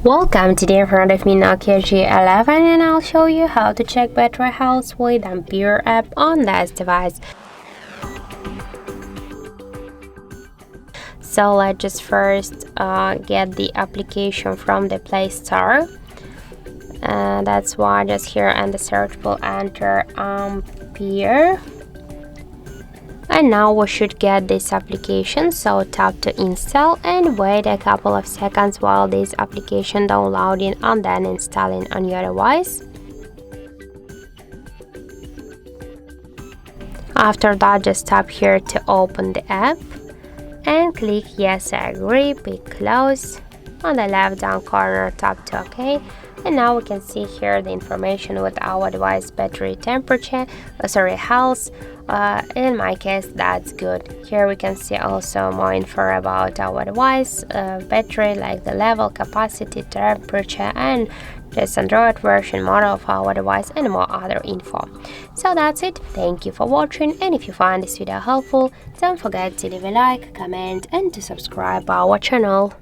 Welcome, today in front of me Nokia G11 and I'll show you how to check battery health with Ampere app on this device. So let's just first get the application from the Play Store. That's why just here in the search we'll enter Ampere. And now we should get this application, so tap to install and wait a couple of seconds while this application downloading and then installing on your device. After that, just tap here to open the app and click yes, I agree, pick close. On the left down corner, tap to OK. And now we can see here the information with our device battery temperature, health. In my case, that's good. Here we can see also more info about our device battery, like the level, capacity, temperature, and just Android version, model of our device, and more other info. So that's it. Thank you for watching, and if you find this video helpful, don't forget to leave a like, comment, and to subscribe our channel.